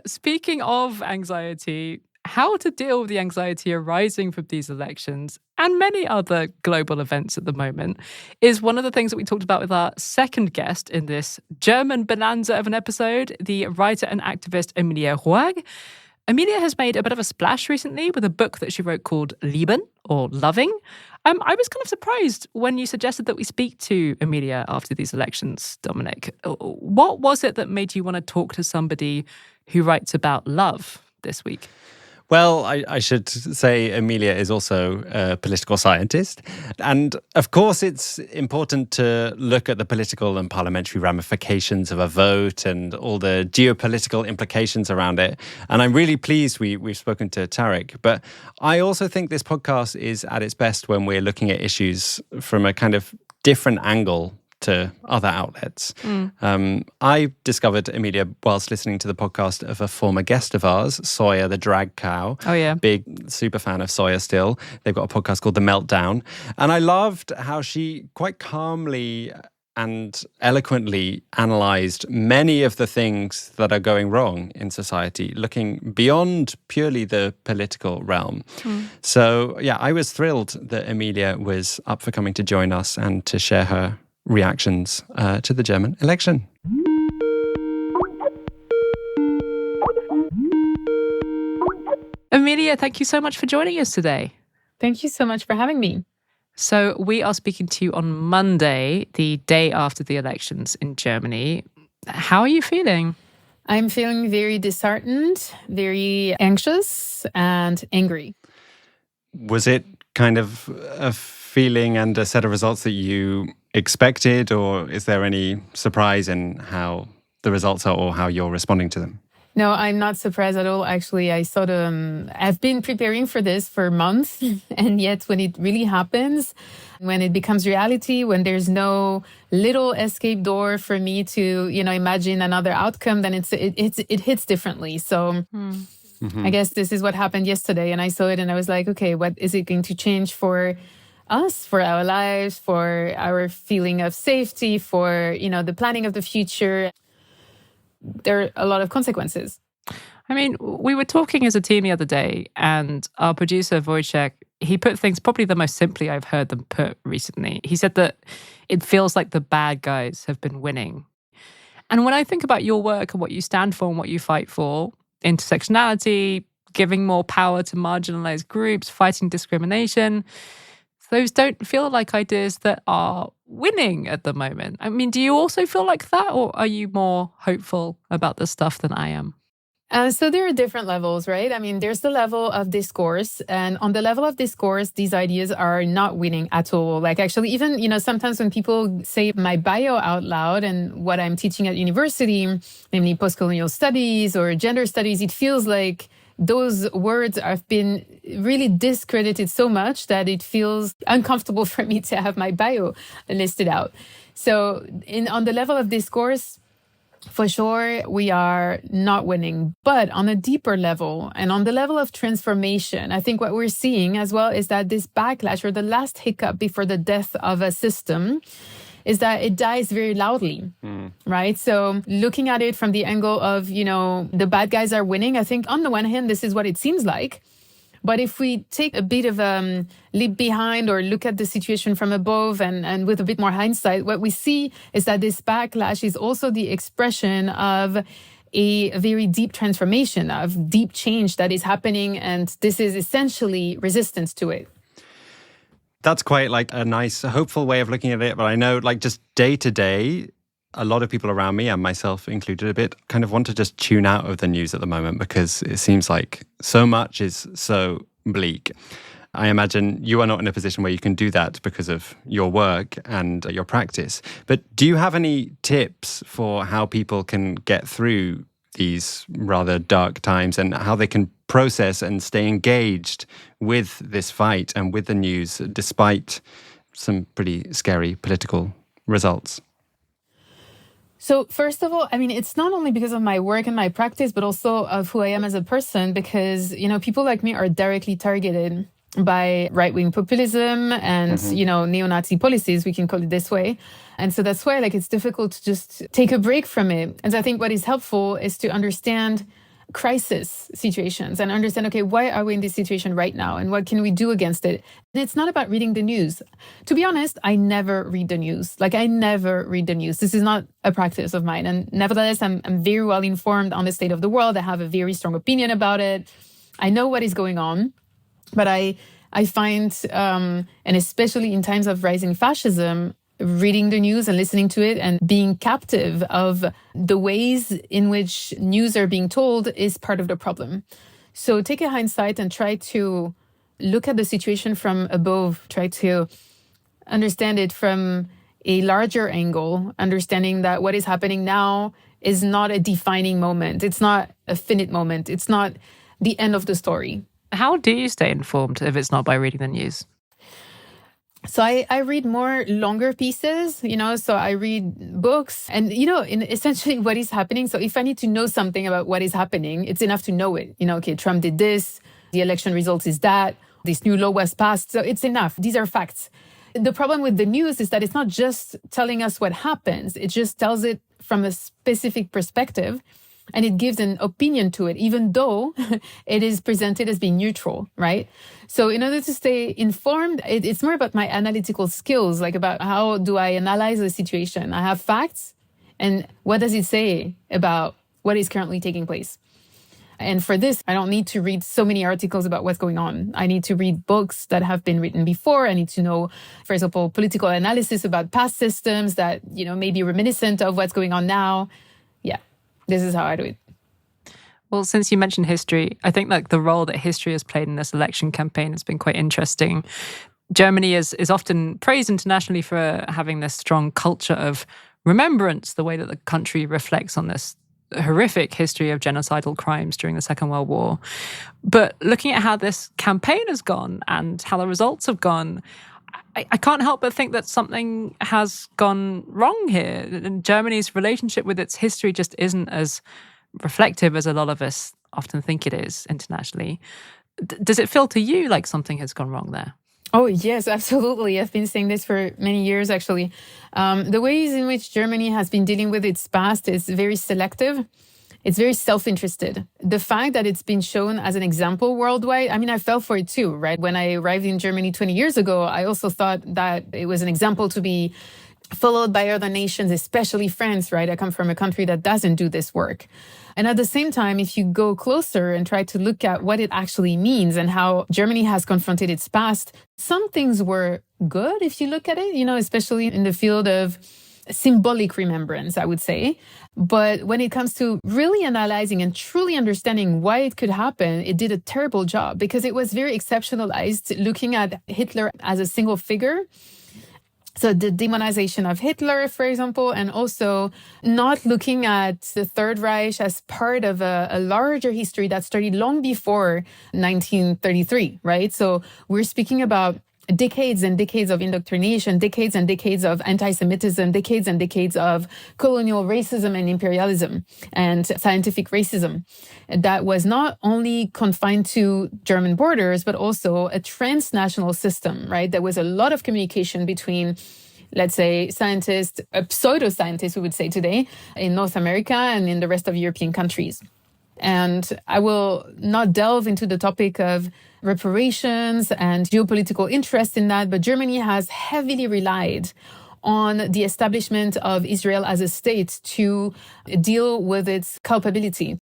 Speaking of anxiety, how to deal with the anxiety arising from these elections and many other global events at the moment is one of the things that we talked about with our second guest in this German bonanza of an episode, the writer and activist Emilia Roig. Emilia has made a bit of a splash recently with a book that she wrote called Lieben, or Loving. I was kind of surprised when you suggested that we speak to Emilia after these elections, Dominic. What was it that made you want to talk to somebody who writes about love this week? Well, I should say Emilia is also a political scientist. And of course, it's important to look at the political and parliamentary ramifications of a vote and all the geopolitical implications around it. And I'm really pleased we've spoken to Tarek. But I also think this podcast is at its best when we're looking at issues from a kind of different angle to other outlets. I discovered Emilia whilst listening to the podcast of a former guest of ours, Soya the drag cow. Oh, yeah. Big super fan of Soya still. They've got a podcast called The Meltdown. And I loved how she quite calmly and eloquently analysed many of the things that are going wrong in society, looking beyond purely the political realm. So, yeah, I was thrilled that Emilia was up for coming to join us and to share her reactions to the German election. Emilia, thank you so much for joining us today. Thank you so much for having me. So we are speaking to you on Monday, the day after the elections in Germany. How are you feeling? I'm feeling very disheartened, very anxious, and angry. Was it kind of a feeling and a set of results that you expected, or is there any surprise in how the results are or how you're responding to them? No, I'm not surprised at all. Actually, I've been preparing for this for months. And yet when it really happens, when it becomes reality, when there's no little escape door for me to, imagine another outcome, then it hits differently. So I guess this is what happened yesterday. And I saw it and I was like, okay, what is it going to change for us, for our lives, for our feeling of safety, for, the planning of the future? There are a lot of consequences. I mean, we were talking as a team the other day, and our producer, Wojciech, he put things probably the most simply I've heard them put recently. He said that it feels like the bad guys have been winning. And when I think about your work and what you stand for and what you fight for, intersectionality, giving more power to marginalized groups, fighting discrimination, those don't feel like ideas that are winning at the moment. I mean, do you also feel like that, or are you more hopeful about this stuff than I am? So there are different levels, right? I mean, there's the level of discourse. And on the level of discourse, these ideas are not winning at all. Like actually, even, sometimes when people say my bio out loud and what I'm teaching at university, namely postcolonial studies or gender studies, it feels like those words have been really discredited so much that it feels uncomfortable for me to have my bio listed out. So on the level of discourse, for sure, we are not winning. But on a deeper level and on the level of transformation, I think what we're seeing as well is that this backlash, or the last hiccup before the death of a system, is that it dies very loudly, right? So looking at it from the angle of, the bad guys are winning, I think on the one hand, this is what it seems like. But if we take a bit of a leap behind or look at the situation from above and with a bit more hindsight, what we see is that this backlash is also the expression of a very deep transformation, of deep change that is happening. And this is essentially resistance to it. That's quite like a nice, hopeful way of looking at it. But I know like just day to day, a lot of people around me and myself included a bit kind of want to just tune out of the news at the moment because it seems like so much is so bleak. I imagine you are not in a position where you can do that because of your work and your practice. But do you have any tips for how people can get through these rather dark times and how they can process and stay engaged with this fight and with the news despite some pretty scary political results? So first of all, I mean, it's not only because of my work and my practice, but also of who I am as a person, because, people like me are directly targeted. by right-wing populism and, neo-Nazi policies, we can call it this way. And so that's why it's difficult to just take a break from it. And so I think what is helpful is to understand crisis situations and understand, okay, why are we in this situation right now? And what can we do against it? And it's not about reading the news. To be honest, I never read the news. I never read the news. This is not a practice of mine. And nevertheless, I'm very well informed on the state of the world. I have a very strong opinion about it. I know what is going on. But I find, and especially in times of rising fascism, reading the news and listening to it and being captive of the ways in which news are being told is part of the problem. So take a hindsight and try to look at the situation from above, try to understand it from a larger angle, understanding that what is happening now is not a defining moment. It's not a finite moment. It's not the end of the story. How do you stay informed if it's not by reading the news? So I read more longer pieces, so I read books and, in essentially what is happening. So if I need to know something about what is happening, it's enough to know it. Okay, Trump did this, the election results is that, this new law was passed. So it's enough. These are facts. The problem with the news is that it's not just telling us what happens. It just tells it from a specific perspective. And it gives an opinion to it, even though it is presented as being neutral, right? So in order to stay informed, it's more about my analytical skills, about how do I analyze the situation. I have facts, and what does it say about what is currently taking place? And for this, I don't need to read so many articles about what's going on. I need to read books that have been written before. I need to know, for example, political analysis about past systems that, may be reminiscent of what's going on now. Yeah. This is how I do it. Well, since you mentioned history, I think the role that history has played in this election campaign has been quite interesting. Germany is often praised internationally for having this strong culture of remembrance, the way that the country reflects on this horrific history of genocidal crimes during the Second World War. But looking at how this campaign has gone and how the results have gone, I can't help but think that something has gone wrong here. And Germany's relationship with its history just isn't as reflective as a lot of us often think it is internationally. Does it feel to you like something has gone wrong there? Oh, yes, absolutely. I've been saying this for many years, actually. The ways in which Germany has been dealing with its past is very selective. It's very self-interested. The fact that it's been shown as an example worldwide, I fell for it too, right? When I arrived in Germany 20 years ago, I also thought that it was an example to be followed by other nations, especially France, right? I come from a country that doesn't do this work. And at the same time, if you go closer and try to look at what it actually means and how Germany has confronted its past, some things were good if you look at it, especially in the field of symbolic remembrance, I would say. But when it comes to really analyzing and truly understanding why it could happen, it did a terrible job because it was very exceptionalized, looking at Hitler as a single figure. So the demonization of Hitler, for example, and also not looking at the Third Reich as part of a larger history that started long before 1933, right? So we're speaking about decades and decades of indoctrination, decades and decades of anti-Semitism, decades and decades of colonial racism and imperialism and scientific racism that was not only confined to German borders, but also a transnational system, right? There was a lot of communication between, let's say, scientists, pseudo-scientists, we would say today, in North America and in the rest of European countries. And I will not delve into the topic of reparations and geopolitical interest in that, but Germany has heavily relied on the establishment of Israel as a state to deal with its culpability.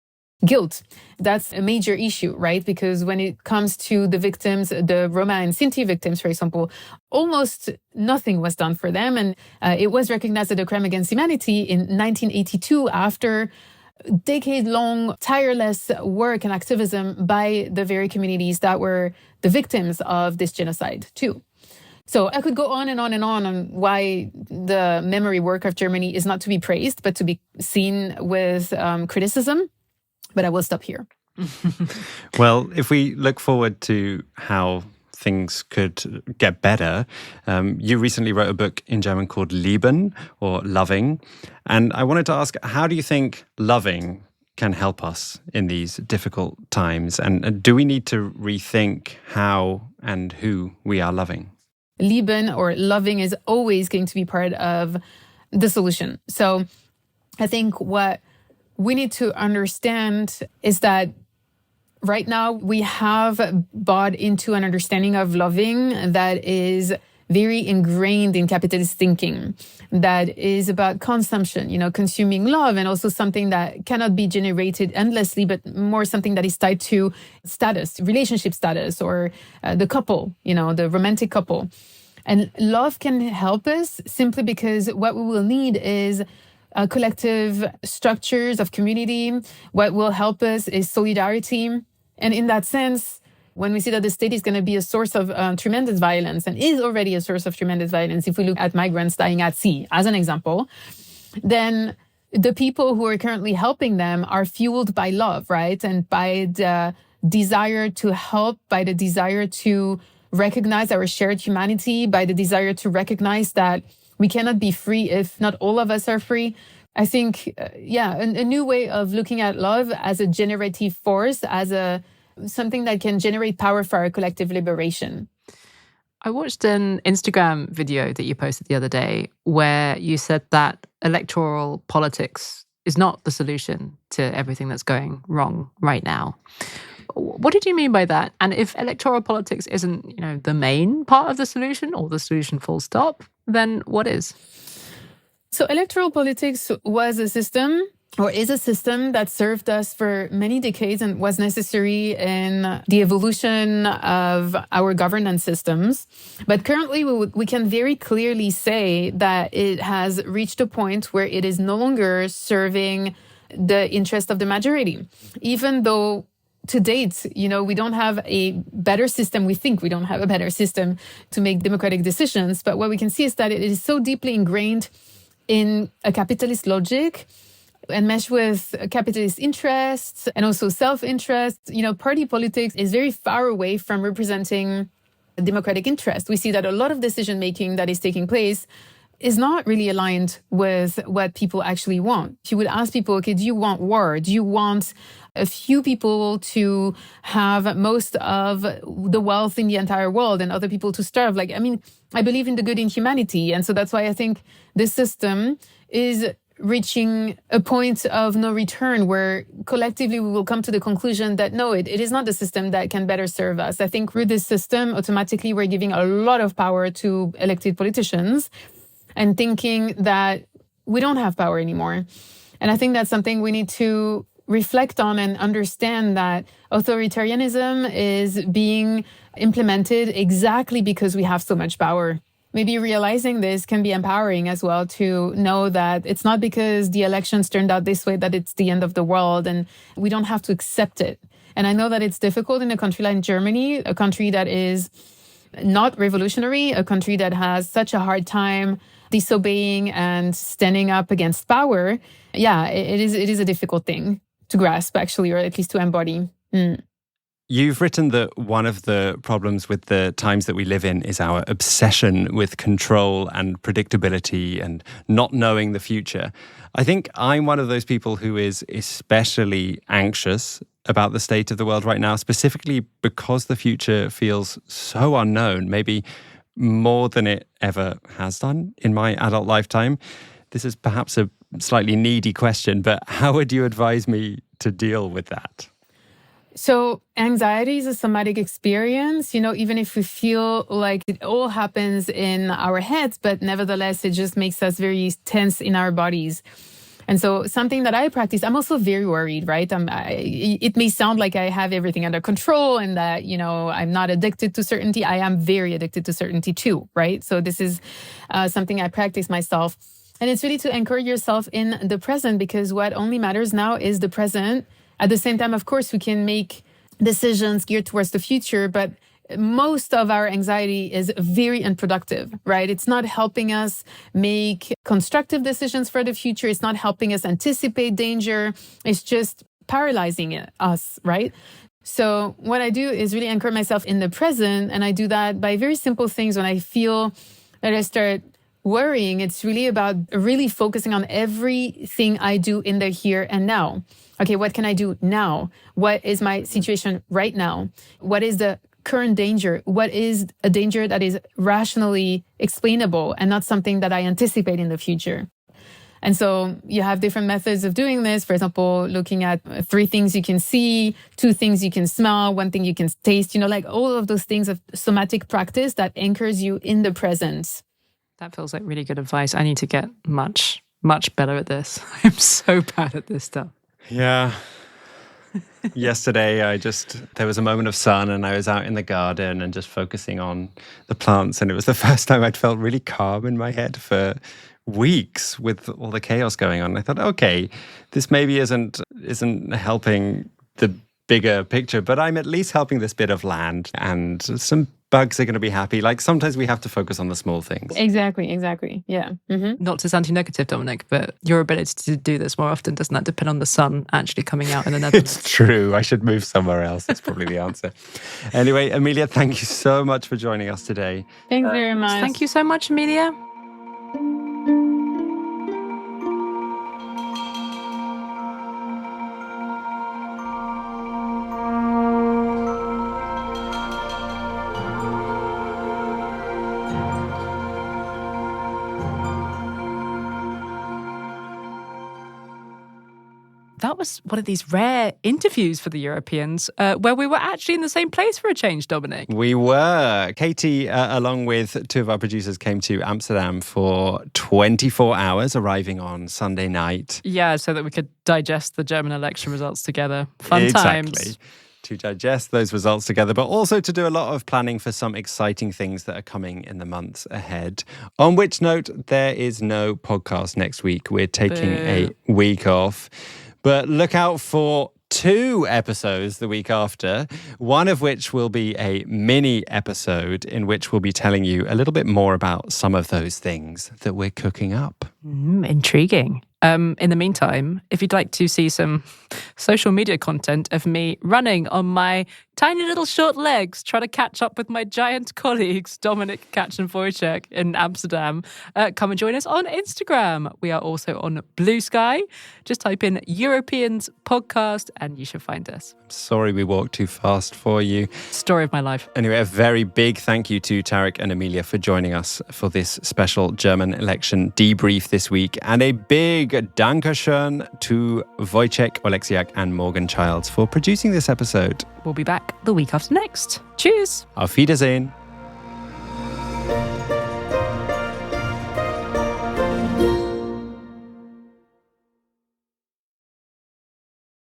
Guilt. That's a major issue, right? Because when it comes to the victims, the Roma and Sinti victims, for example, almost nothing was done for them. And it was recognized as a crime against humanity in 1982 after decade-long tireless work and activism by the very communities that were the victims of this genocide too. So I could go on and on and on why the memory work of Germany is not to be praised, but to be seen with criticism. But I will stop here. Well, if we look forward to how things could get better, you recently wrote a book in German called Lieben, or Loving. And I wanted to ask, how do you think loving can help us in these difficult times? And do we need to rethink how and who we are loving? Lieben or loving is always going to be part of the solution. So I think what we need to understand is that right now we have bought into an understanding of loving that is very ingrained in capitalist thinking, that is about consumption, consuming love, and also something that cannot be generated endlessly, but more something that is tied to status, relationship status, or the couple, the romantic couple. And love can help us simply because what we will need is collective structures of community. What will help us is solidarity. And in that sense, when we see that the state is going to be a source of tremendous violence and is already a source of tremendous violence, if we look at migrants dying at sea as an example, then the people who are currently helping them are fueled by love, right? And by the desire to help, by the desire to recognize our shared humanity, by the desire to recognize that we cannot be free if not all of us are free. I think, a new way of looking at love as a generative force, as something that can generate power for our collective liberation. I watched an Instagram video that you posted the other day where you said that electoral politics is not the solution to everything that's going wrong right now. What did you mean by that? And if electoral politics isn't, the main part of the solution or the solution full stop, then what is? So electoral politics was a system, or is a system, that served us for many decades and was necessary in the evolution of our governance systems. But currently, we can very clearly say that it has reached a point where it is no longer serving the interest of the majority, even though to date, we don't have a better system. We think we don't have a better system to make democratic decisions. But what we can see is that it is so deeply ingrained in a capitalist logic and mesh with capitalist interests and also self-interest. Party politics is very far away from representing democratic interest. We see that a lot of decision-making that is taking place is not really aligned with what people actually want. If you would ask people, okay, do you want war? Do you want a few people to have most of the wealth in the entire world and other people to starve? I believe in the good in humanity. And so that's why I think this system is reaching a point of no return where collectively we will come to the conclusion that no, it is not the system that can better serve us. I think through this system, automatically we're giving a lot of power to elected politicians and thinking that we don't have power anymore. And I think that's something we need to reflect on and understand, that authoritarianism is being implemented exactly because we have so much power. Maybe realizing this can be empowering as well, to know that it's not because the elections turned out this way that it's the end of the world, and we don't have to accept it. And I know that it's difficult in a country like Germany, a country that is not revolutionary, a country that has such a hard time disobeying and standing up against power. Yeah, it is a difficult thing to grasp, actually, or at least to embody. You've written that one of the problems with the times that we live in is our obsession with control and predictability and not knowing the future. I think I'm one of those people who is especially anxious about the state of the world right now, specifically because the future feels so unknown, maybe more than it ever has done in my adult lifetime. This is perhaps a slightly needy question, but how would you advise me to deal with that? So anxiety is a somatic experience, even if we feel like it all happens in our heads, but nevertheless, it just makes us very tense in our bodies. And so something that I practice, I'm also very worried, right? It may sound like I have everything under control and that, I'm not addicted to certainty. I am very addicted to certainty too, right? So this is something I practice myself. And it's really to anchor yourself in the present, because what only matters now is the present. At the same time, of course, we can make decisions geared towards the future, but most of our anxiety is very unproductive, right? It's not helping us make constructive decisions for the future. It's not helping us anticipate danger. It's just paralyzing us, right? So what I do is really anchor myself in the present. And I do that by very simple things. When I feel that I start worrying, it's really about really focusing on everything I do in the here and now. okay, what can I do now? What is my situation right now? What is the current danger? What is a danger that is rationally explainable and not something that I anticipate in the future? And so you have different methods of doing this. For example, looking at 3 things you can see, 2 things you can smell, 1 thing you can taste, like all of those things of somatic practice that anchors you in the present. That feels like really good advice. I need to get much, much better at this. I'm so bad at this stuff. Yeah. Yesterday, there was a moment of sun and I was out in the garden and just focusing on the plants. And it was the first time I'd felt really calm in my head for weeks with all the chaos going on. I thought, okay, this maybe isn't helping the bigger picture, but I'm at least helping this bit of land, and some bugs are going to be happy. Like sometimes we have to focus on the small things. Exactly. Yeah. Mm-hmm. Not to sound too negative, Dominic, but your ability to do this more often, doesn't that depend on the sun actually coming out in the Netherlands? It's true. I should move somewhere else. That's probably the answer. Anyway, Emilia, thank you so much for joining us today. Thanks very much. Thank you so much, Emilia. That was one of these rare interviews for the Europeans where we were actually in the same place for a change, Dominic. We were. Katie, along with 2 of our producers, came to Amsterdam for 24 hours, arriving on Sunday night. Yeah, so that we could digest the German election results together. Fun Exactly. times. To digest those results together, but also to do a lot of planning for some exciting things that are coming in the months ahead. On which note, there is no podcast next week. We're taking a week off. But look out for 2 episodes the week after, one of which will be a mini episode in which we'll be telling you a little bit more about some of those things that we're cooking up. Intriguing. In the meantime, if you'd like to see some social media content of me running on my tiny little short legs, trying to catch up with my giant colleagues, Dominic, Katch and Wojciech in Amsterdam, come and join us on Instagram. We are also on Blue Sky. Just type in Europeans Podcast and you should find us. Sorry we walked too fast for you. Story of my life. Anyway, a very big thank you to Tarek and Emilia for joining us for this special German election debrief this week. And a big Dankeschön to Wojciech, Oleksiak and Morgan Childs for producing this episode. We'll be back the week after next. Cheers. Auf Wiedersehen.